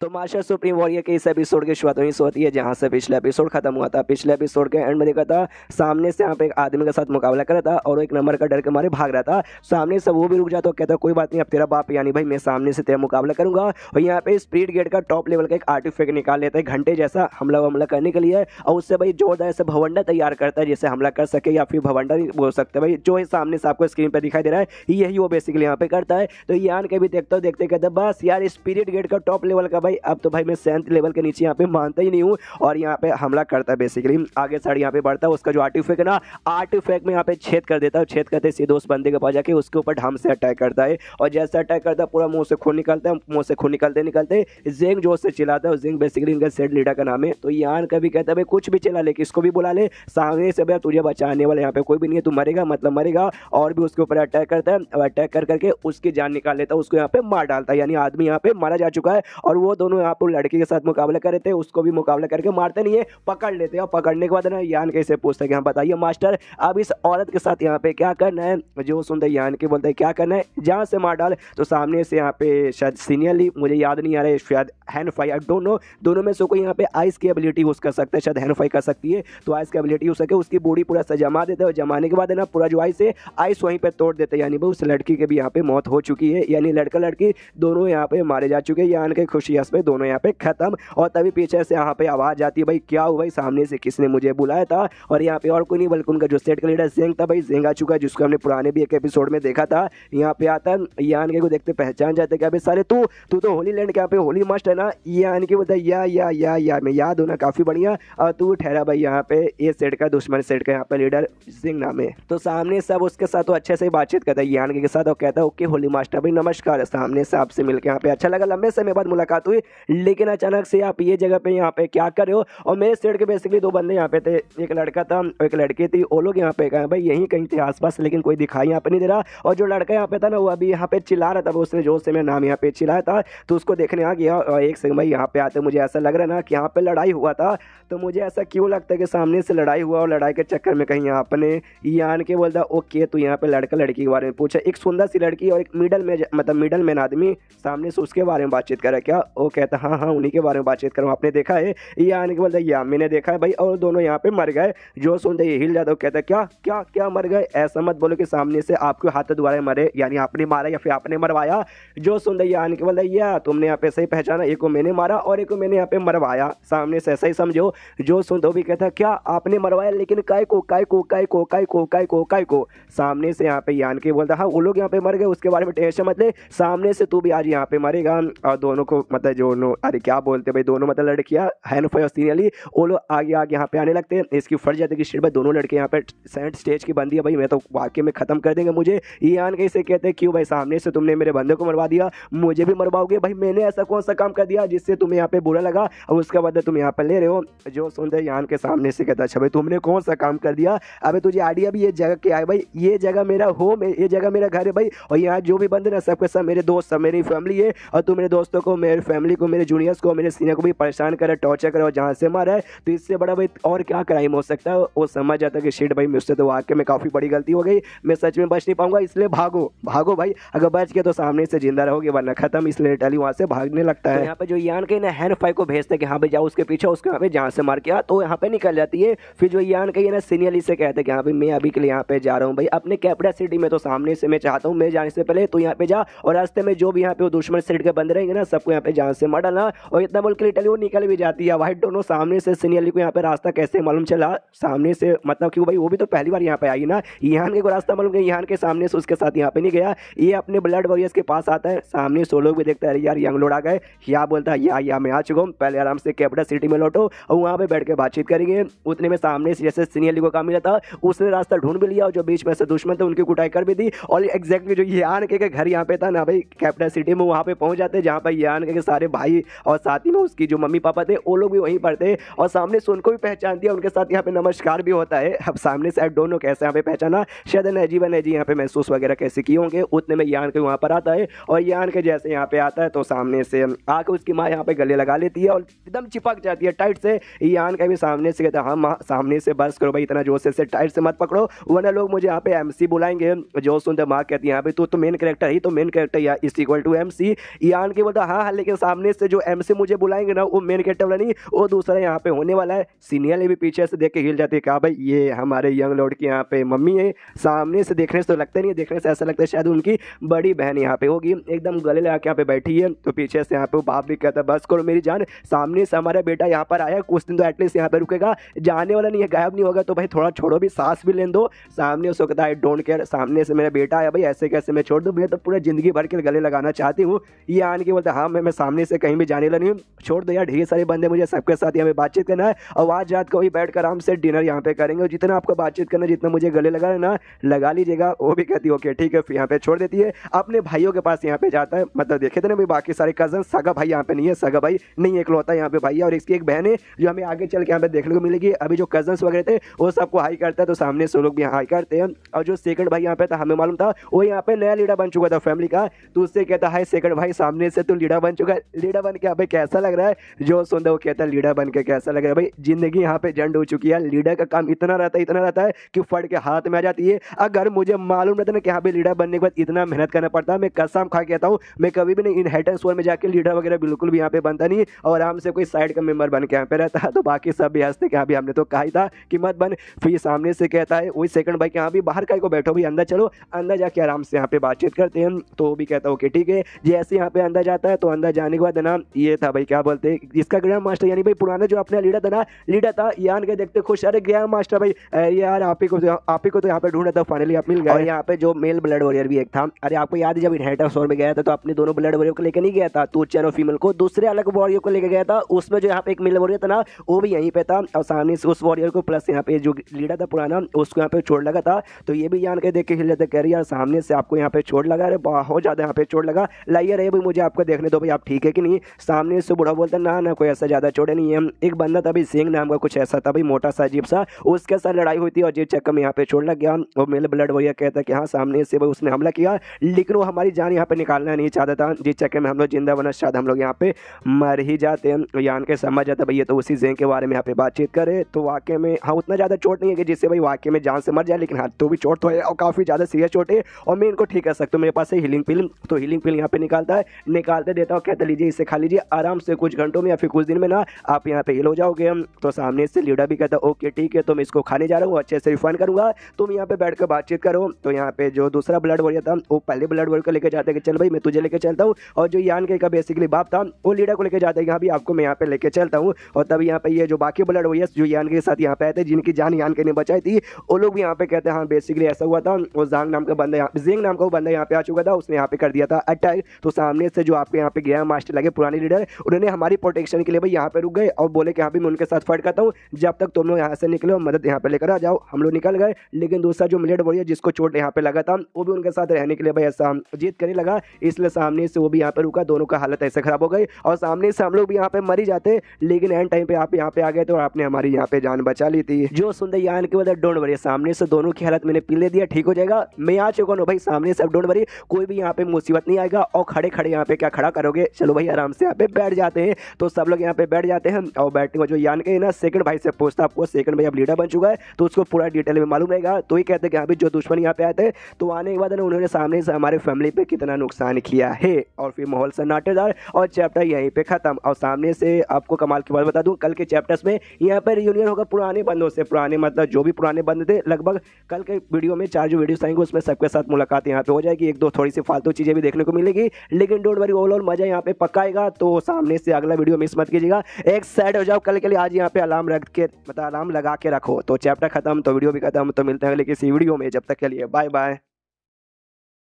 तो master supreme warrior के इस एपिसोड की शुरुआत वहीं से होती है जहां से पिछला एपिसोड खत्म हुआ था। पिछले एपिसोड के एंड में देखा था सामने से यहाँ पे एक आदमी के साथ मुकाबला कर रहा था और वो एक नंबर का डर के मारे भाग रहा था। सामने से वो भी रुक जाता, कहता कोई बात नहीं, अब तेरा बाप यानी भाई मैं सामने से तेरा मुकाबला करूंगा। और यहाँ पे स्पीड गेट का टॉप लेवल का एक आर्टिफैक्ट निकाल लेता है घंटे जैसा हमला करने के लिए, और उससे भाई जोरदार से भवंडा तैयार करता है जिससे हमला कर सके, या फिर भवंडा नहीं बोल सकते भाई, जो है सामने से आपको स्क्रीन पर दिखाई दे रहा है यही वो बेसिकली यहाँ पे करता है। तो यान के भी देखते कहते बस यार स्पिरिट गेट का टॉप लेवल का भाई अब तो भाई मैं 7th लेवल के नीचे यहाँ पे मानता ही नहीं हूँ, और यहाँ पे हमला करता है बेसिकली। आगे साइड यहाँ पे बढ़ता है, उसका जो आर्टिफैक्ट है ना, आर्टिफैक्ट में यहाँ पे छेद कर देता है। छेद करते सीधे उस बंदे के पास जाके उसके ऊपर ढम से अटैक करता है, और जैसे अटैक करता है पूरा मुंह से खून निकलता है। मुंह से खून निकलते जिंग जोश से चिल्लाता है, जिंग बेसिकली इनका सेट लीडर का नाम है। तो यान कभी कहता है भाई कुछ भी चिल्ला ले, किसको भी बुला ले, सामने से भाई तुझे बचाने वाला यहाँ पे कोई भी नहीं है, तू मरेगा मतलब मरेगा। और भी उसके ऊपर अटैक करता है, और अटैक करके उसकी जान निकाल लेता है, उसको यहाँ पे मार डालता है। यानी आदमी यहाँ पे मारा जा चुका है, और वो दोनों यहाँ पर लड़की के साथ मुकाबला कर रहे थे, उसको भी मुकाबला करके मारते नहीं है, पकड़ लेते हैं। और पकड़ने के बाद ना यान कैसे पूछता है कि हाँ बताइए मास्टर अब इस औरत के साथ यहाँ पे क्या करना है। जो सुनते यान के बोलते हैं क्या करना है, जहाँ से मार डाल। तो सामने से यहाँ पे शायद सीनियरली, मुझे याद नहीं आ रहा है, शायद हैंडफाई, आई डोंट नो, दोनों में से कोई यहाँ पे आइस की एबिलिटी यूज कर सकता है, शायद हैंडफाई कर सकती है। तो आइस की एबिलिटी यूज करके उसकी बॉडी पूरा जमा देते हैं, जमाने के बाद है ना पूरा जो आइस है आइस वहीं पे तोड़ देते हैं। यानी भाई उस लड़की के भी यहाँ पे मौत हो चुकी है, यानी लड़का लड़की दोनों यहाँ पे मारे जा चुके हैं। यान के खुशी पे दोनों यहाँ पे खत्म। और तभी पीछे से यहाँ पे आवाज आती है भाई क्या हुआ भाई, सामने से किसने मुझे बुलाया था। और यहाँ पे और कोई नहीं बल्कि उनका जो सेट का लीडर जेंग था भाई, जेंग आ चुका है, जिसको हमने पुराने भी एक एपिसोड में देखा था। यहाँ पे आता है यान के को देखते पहचान जाते क्या भाई सारे तू तो होली लैंड के यहाँ पे होली मस्ट है ना। यान के बोलता या मैं याद हूँ ना, काफी बढ़िया। और तू ठहरा भाई यहाँ पे ये सेट का दुश्मन सेट का यहाँ पे लीडर सिंह नाम है। तो सामने सब उसके साथ तो अच्छे से बातचीत करता है यान के साथ, और कहता है ओके होली मास्टर भाई नमस्कार। सामने से आपसे मिलकर यहाँ पे अच्छा लगा, लंबे समय बाद मुलाकात हुई, लेकिन अचानक से आप ये जगह पे यहाँ पे क्या कर रहे हो। और मेरे सेट के बेसिकली दो बंदे यहाँ पे थे, एक लड़का था और एक लड़की थी। वो लोग यहाँ पे गए भाई यहीं कहीं थे आसपास, लेकिन कोई दिखाई यहाँ पे नहीं दे रहा। और जो लड़का यहाँ पे था ना वो अभी यहाँ पे चिल्ला रहा था, वो उसने जोर से मेरा नाम यहाँ पे चिल्लाया था, तो उसको देखने आ गया। और एक सेकंड भाई यहाँ पे आते मुझे ऐसा लग रहा है ना कि यहाँ पे लड़ाई हुआ था। तो मुझे ऐसा क्यों लगता है कि सामने से लड़ाई हुआ और लड़ाई के चक्कर में कहीं यहाँ अपने यान के बोलता ओके तो यहाँ पे लड़का लड़की के बारे में पूछा, एक सुंदर सी लड़की और एक मिडल मैन आदमी सामने से उसके बारे में बातचीत कर रहा है क्या। वो कहता हाँ उन्हीं के बारे में बातचीत करूँ, आपने देखा है। यान के बोलता या मैंने देखा है भाई, और दोनों यहाँ पे मर गए। जो सुनते ही हिल जाता, कहता क्या क्या क्या मर गए, ऐसा मत बोलो कि सामने से आपके हाथ द्वारा मरे, यानी आपने मारा या फिर आपने मरवाया। जो सुनते यान के बोलता या तुमने यहाँ पे सही पहचाना, एक को मैंने मारा और एक को मैंने यहाँ पे मरवाया, सामने से ऐसा ही समझो। जो सुनते भी कहता क्या आपने मरवाया, लेकिन काय को सामने से यहाँ पे यान के बोलता हाँ वो लोग यहाँ पे मर गए, उसके बारे में टेंशन मत ले, सामने से तू भी आज यहाँ पे मरेगा। और दोनों को मतलब जो अरे क्या बोलते भाई, दोनों मतलब लड़कियां हैनफाई और सीनियरली वो लोग आगे यहाँ पे आने लगते हैं। इसकी फट जाती है कि स्टेज पर दोनों लड़के यहाँ पे सेंट स्टेज की बंदी है भाई, मैं तो वाकई में खत्म कर देंगे मुझे। यान कैसे कहते हैं क्यों भाई, सामने से तुमने मेरे बंदे को मरवा दिया, मुझे भी मरवाओगे भाई, मैंने ऐसा कौन सा काम कर दिया जिससे तुम्हें यहाँ पे बुरा लगा और उसका बदला तुम यहाँ पे ले रहे हो। जो सुनते यान के सामने से कहता अच्छा भाई तुमने कौन सा काम कर दिया, अबे तुझे आइडिया भी ये जगह क्या है भाई, ये जगह मेरा होम है, ये जगह मेरा घर है भाई, और यहाँ जो भी बंदे ना सबके सब मेरे दोस्त, सब मेरी फैमिली है। और तू मेरे दोस्तों को, मेरी फैमिली को, मेरे जूनियर्स को, मेरे सीनियर को भी परेशान करे, टॉर्चर करे, और जहाँ से मारा है तो इससे बड़ा भाई और क्या क्राइम हो सकता है। वो समझ जाता है कि शिट भाई मुझसे तो वाकई में काफ़ी बड़ी गलती हो गई, मैं सच में बच नहीं पाऊंगा, इसलिए भागो भाई, अगर बच गए तो सामने से जिंदा रहोगे वरना खत्म। इसलिए टली वहाँ से भागने लगता है। यहाँ पे जो यान के ना हैनफाई को भेजते हैं कि हाँ भाई जाओ उसके पीछे, उसके यहाँ पे जहाँ से मार किया तो यहाँ पे निकल जाती है। फिर जो यान के ना सीनियरली से कहते हैं कि हाँ भाई मैं अभी के लिए यहाँ पे जा रहा हूँ भाई अपने कैपिटल सिटी में, तो सामने से मैं चाहता हूँ मैं जाने से पहले तो यहाँ पे जा, और रास्ते में जो भी यहाँ पे वो दुश्मन सेट के बंद रहेंगे ना सबको यहाँ पे जान से मार डालना। और इतना बोल के लिटरली वो निकल भी जाती है। वाइट दोनों सामने से सीनियरली को यहाँ पे रास्ता कैसे मालूम चला, सामने से मतलब क्यों भाई वो भी तो पहली बार यहाँ पे आई ना, यहाँ के को रास्ता मालूम नहीं, यहाँ के सामने से उसके साथ यहाँ पे नहीं गया। ये अपने ब्लड वॉरियर्स के पास आता है, सामने सो लोग भी देखते हैं यार यंग लोड आ गए, या बोलता है या मैं आ चुका हूँ, पहले आराम से कैपिटल सिटी में लौटो और वहाँ पे बैठ के बातचीत करेंगे। उतने में सामने से जैसे सीनियरली को काम मिला था उसने रास्ता ढूंढ भी लिया, और जो बीच में से दुश्मन थे उनकी कुटाई कर भी दी। और एग्जैक्टली जो यान के घर यहाँ पे था ना भाई कैपिटल सिटी में, वहाँ पे पहुंच जाते जहाँ पर यान के सारे भाई और साथ ही में उसकी जो मम्मी पापा थे वो लोग भी वहीं पर थे, और सामने से उनको भी पहचान दिया, उनके साथ यहाँ पे नमस्कार भी होता है। अब सामने से दोनों कैसे यहाँ पे पहचाना, शायद नजी यहाँ पे महसूस वगैरह कैसे किए होंगे। उतने में यान के वहाँ पर आता है, और यान के जैसे यहाँ पे आता है तो सामने से आके उसकी माँ यहाँ पे गले लगा लेती है और एकदम चिपक जाती है टाइट से। यान का भी सामने से कहता है हाँ माँ सामने से बस करो भाई, इतना जोर से टाइट से मत पकड़ो वरना लोग मुझे यहाँ पे MC बुलाएंगे। जो सुनते माँ कहती है यहाँ पे तो मेन कैरेक्टर ही तो मेन कैरेक्टर या इज इक्वल टू MC। यान के बोलता हाँ लेकिन सामने से जो MC मुझे बुलाएंगे ना वो मेन कैरेक्टर वाला नहीं, वो दूसरा यहाँ पे होने वाला है। सीनियर भी पीछे से देख के हिल जाती है, कहा भाई ये हमारे यंग लॉर्ड की यहाँ पे मम्मी है। सामने से देखने से तो लगता नहीं है, देखने से ऐसा लगता है शायद उनकी बड़ी बहन यहाँ पे होगी, एकदम गले लगा के यहाँ पे बैठी है। तो पीछे से यहाँ पे बाप भी कहता है बस करो मेरी जान, सामने से हमारा बेटा यहाँ पर आया, कुछ दिन तो एटलीस्ट यहाँ पे रुकेगा, जाने वाला नहीं है, गायब नहीं होगा, तो भाई थोड़ा छोड़ो भी, सांस भी लेने दो। सामने उसको कहता है डोंट केयर, सामने से मेरा बेटा आया भाई, ऐसे कैसे मैं छोड़ दूँ, मैं तो पूरा जिंदगी भर के गले लगाना चाहती हूँ। ये आने के बोलता हाँ मैं सामने से कहीं भी जाने वाला नहीं हूँ, छोड़ दो यार, ढेर सारे बंदे मुझे सबके साथ यहाँ पे बातचीत करना है, और आज रात को भी बैठ कर आराम से डिनर यहाँ पे करेंगे, और जितना आपको बातचीत करना, जितना मुझे गले लगा ना लगा लीजिएगा। वो भी कहती है ओके ठीक है, फिर यहाँ पे छोड़ देती है, अपने भाइयों के पास यहाँ पे जाता है। मतलब देखे थे ना भाई बाकी सारे कजन, सगा भाई यहाँ पे नहीं है, सगा भाई नहीं एकलौता यहाँ पे भाई है, और इसकी एक बहन है जो हमें आगे चल के यहाँ पे देखने को मिलेगी। अभी जो कजन्स वगैरह थे वो सबको हाई करता है, तो सामने से लोग भी हाई करते हैं। और जो सेकंड भाई यहाँ पे था, हमें मालूम था वो यहाँ पे नया लीडर बन चुका था फैमिली का, तो उससे कहता है सेकंड भाई सामने से तो लीडर बन चुका है, लीडर बन के यहाँ पे कैसा लग रहा है। जो सुनता है वो कहता है लीडर बन के कैसा लग रहा है, भाई जिंदगी यहाँ पे जंड हो चुकी है, लीडर का काम इतना रहता है कि फट के हाथ में आ जाती है। अगर मुझे मालूम रहता ना कि यहाँ पे लीडर बनने के बाद इतना मेहनत करना पड़ता है, मैं कसम खा के कहता हूँ मैं कभी भी नहीं इनहेरिटेंस वन में जाके लीडर वगैरह बिल्कुल भी यहाँ पे बनता नहीं, और आराम से कोई साइड का मेंबर बन के यहाँ पे रहता है। तो बाकी सब भी हंसते कि हाँ भी हमने तो कहा ही था कि मत बन। फिर सामने से कहता है वही सेकंड भाई कि हाँ भी बाहर का को बैठो भाई, अंदर चलो, अंदर जाके आराम से यहाँ पे बातचीत करते हैं। तो वो भी कहता है ओके ठीक है। जैसे यहाँ पे अंदर जाता है तो अंदर जाने के बाद ना ये था भाई क्या बोलते हैं इसका ग्रैंड मास्टर, यानी भाई पुराना जो अपना लीडर था यान के देखते खुश, अरे ग्रैंड मास्टर भाई यार आप ही को तो यहाँ पे ढूंढा था, फाइनली आप मिल गए। और यहाँ पे जो मेल ब्लड वॉरियर भी एक था, अरे आपको याद है जब इनहेरिटेंस वॉर में गया था तो अपने दोनों ब्लड वॉरियर को लेकर नहीं गया था, तो और फीमेल को दूसरे अलग वॉरियर को लेकर गया था, उसमें जो यहाँ पे एक मेल वॉरियर था ना वो भी यहीं पे था, और सामने से उस वॉरियर को प्लस यहाँ पे जो लीडर था पुराना उसको यहाँ पे चोट लगा था। तो ये भी जान के देख के हिल जाते, कह रही यार सामने से आपको यहाँ पे चोट लगा, अरे बहुत ज्यादा यहाँ पे चोट लगा, लाइए रहे भाई मुझे आपको देखने दो भाई आप ठीक है कि नहीं। सामने से बुढ़ा बोलता ना कोई ऐसा ज्यादा चोट नहीं है। एक बंदा था भाई सिंह नाम का कुछ ऐसा था भाई, मोटा सा अजीब सा, उसके साथ लड़ाई हुई थी और जिस चक्कर में यहाँ पे चोट लग गया। और मेल ब्लड वॉरियर कहता है कि हाँ सामने से भाई उसने हमला किया, लेकिन वो हमारी जान यहाँ पे निकालना नहीं चाहता था, जिस चक्कर में हम लोग जिंदा बना शायद हम लोग यहाँ पे मर ही जाते हैं। यान के समझ जाता भाई ये तो उसी जें के बारे में यहाँ पे बातचीत करे। तो वाकई में हाँ उतना ज़्यादा चोट नहीं है कि जिससे भाई वाकई में जान से मर जाए, लेकिन हाँ तो भी चोट तो है और काफ़ी ज़्यादा सीरियस चोट है, और मैं इनको ठीक कर सकता हूँ, मेरे पास है हीलिंग पिल। तो हीलिंग पिल यहाँ पे निकालते देता हूँ, कहते लीजिए इसे खा लीजिए, आराम से कुछ घंटों में या फिर कुछ दिन में ना आप यहाँ पे हील हो जाओगे। तो सामने से लीडर भी कहता है ओके ठीक है, तो मैं इसको खाने जा रहा हूँ, अच्छे से रिफाइन करूँगा, तुम यहाँ पे बैठ कर बातचीत करो। तो यहाँ पे जो दूसरा ब्लड वॉरियर था वो पहले ब्लड वॉरियर को लेकर जाते हैं कि चल भाई मैं तुझे लेकर चलता हूँ, और जो यान के का बेसिकली बाप था वो लीडर को लेकर जाता है कि हाँ भी आपको मैं यहाँ पे लेके चलता हूँ। और तब यहाँ पे ये जो बाकी ब्लड वॉरियर जो यान के साथ यहाँ पे आए थे, जिनकी जान यान के ने बचाई थी, वो लोग भी यहाँ पे कहते हैं हाँ बेसिकली ऐसा हुआ था, वो जांग नाम का बंदा जिंग नाम का वो बंदा यहाँ पे आ चुका था, उसने यहाँ पे कर दिया था अटैक। तो सामने से जो आपके यहाँ पे गया मास्टर लगे पुराने लीडर, उन्होंने हमारी प्रोटेक्शन के लिए भाई यहाँ पे रुक गए और बोले कि हाँ भी मैं उनके साथ फाइट करता हूँ, जब तक तुम लोग यहाँ से निकले और मदद यहाँ पे लेकर आ जाओ। हम लोग निकल गए, लेकिन दूसरा जो ब्लड वॉरियर जिसको चोट यहाँ पे लगा था वो भी उनके साथ रहने के लिए भाई ऐसा जीत करने लगा, इसलिए सामने से वो भी यहाँ पे रुका, दोनों का हालत ऐसे खराब हो गई और सामने से हम लोग भी यहाँ पे मर ही जाते, लेकिन एंड टाइम पे आप यहाँ पे आ गए तो आपने हमारी यहाँ पे जान बचा ली थी। जो सुनते यान की वजह डोंट वरी, सामने से दोनों की हालत मैंने पी दिया, ठीक हो जाएगा, मैं आ चुका हूँ भाई सामने से, अब डोंट वरी कोई भी यहाँ पे मुसीबत नहीं आएगा। और खड़े खड़े यहाँ पे क्या खड़ा करोगे, चलो भाई आराम से यहाँ पे बैठ जाते हैं। तो सब लोग यहाँ पे बैठ जाते हैं और बैठने को जो यान के ना सेकंड भाई से पूछता आपको, सेकंड भाई अब लीडर बन चुका है तो उसको पूरा डिटेल में मालूम रहेगा। तो ही कहते हैं कि अभी जो दुश्मन यहाँ पे आए थे तो आने के बाद ना उन्होंने सामने से हमारे फैमिली पे कितना नुकसान किया है। और फिर माहौल सन्नाटेदार और चैप्टर यहीं पे खत्म। और सामने से आपको कमाल की बात बता दूं, कल के चैप्टर्स में यहाँ पर रियूनियन होगा पुराने बंदों से, पुराने मतलब जो भी पुराने बंद थे, लगभग कल के वीडियो में 4 जो वीडियोस आएंगे उसमें सबके साथ मुलाकात यहाँ पे हो जाएगी, एक दो थोड़ी सी फालतू चीजें भी देखने को मिलेगी, लेकिन डोंट वरी ओवरऑल मजा यहाँ पे पक्का आएगा। तो सामने से अगला वीडियो मिस मत कीजिएगा, एक साइड हो जाओ कल के लिए, आज यहाँ पे अलार्म रख के मतलब अलार्म लगा के रखो। तो चैप्टर खत्म तो वीडियो भी खत्म, तो मिलते हैं अगले किसी वीडियो में, जब तक के लिए बाय बाय।